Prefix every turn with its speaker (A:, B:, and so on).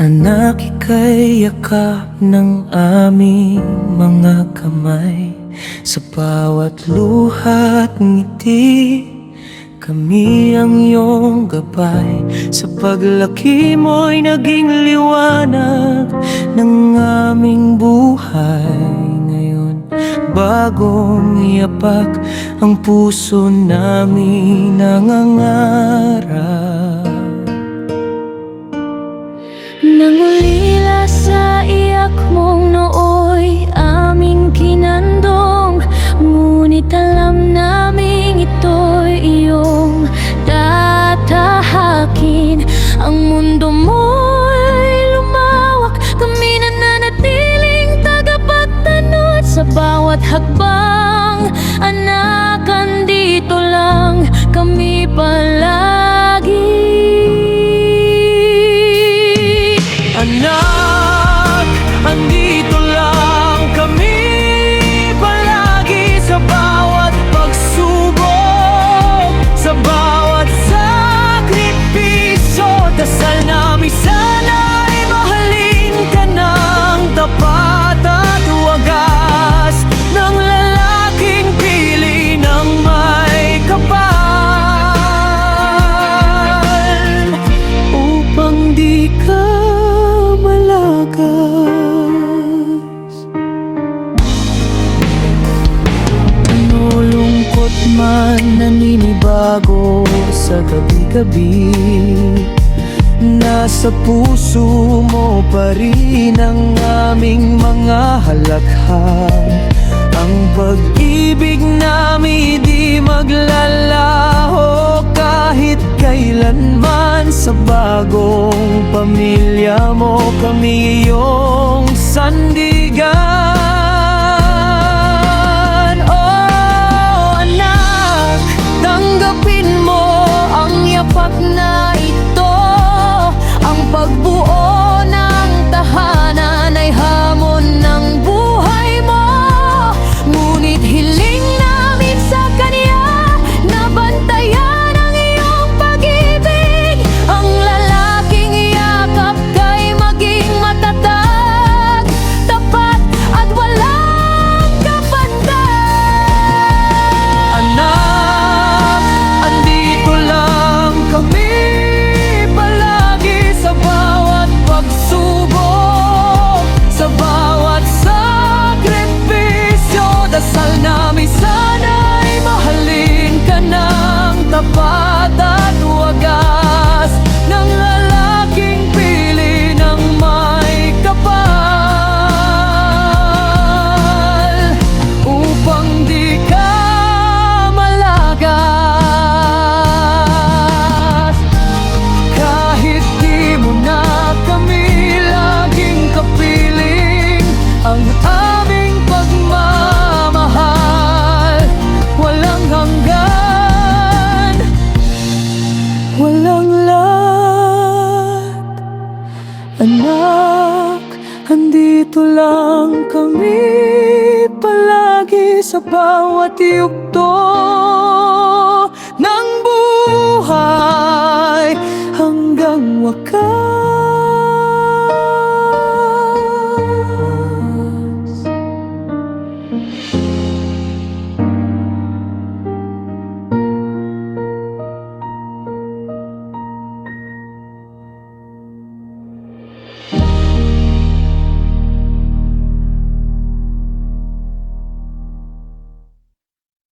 A: Anak, ika'y yakap ng aming mga kamay. Sa bawat luha't ngiti, kami ang iyong gabay. Sa paglaki mo'y naging liwanag ng aming buhay. Ngayon, bagong yapak ang puso namin nangangarap.
B: Nangulila sa iyak mong nooy aming kinandong, ngunit alam naming ito'y iyong tatahakin. Ang mundo mo'y lumawak, kami nananatiling tagapagtanod sa bawat hakbang. Anak, andito lang kami palagi.
A: Anak, andito lang kami palagi sa bawat pagsubok, sa bawat sakripisyo. Dasal namin sana'y mahalin ka ng tapat at wagas, ng lalaking pili ng may kapal, upang di ka lungkot man naninibago sa gabi-gabi, nasa puso mo pa rin ang aming mga halakhak. Ang pag-ibig namin di maglalaho kahit kailanman. Sa bagong pamilya mo kami iyong sandigan. Tanggapin mo ang yapak na ito. Ang pagbuo ng tahanan ay hamon ng buhay mo, ngunit hiling namin sa Kanya na bantayan ang iyong pag-ibig. Ang lalaking yakap kay maging matatag, tapat at walang kapantay. Anak, dasal namin sana'y mahalin ka ng tapat at wagas, ng lalaking pili ng may kapal, upang di ka malagas. Kahit di mo na kami laging kapiling, ang aming walang hanggan, walang lat. Anak, andito lang kami palagi sa bawat yugto ng buhay, hanggang wakas.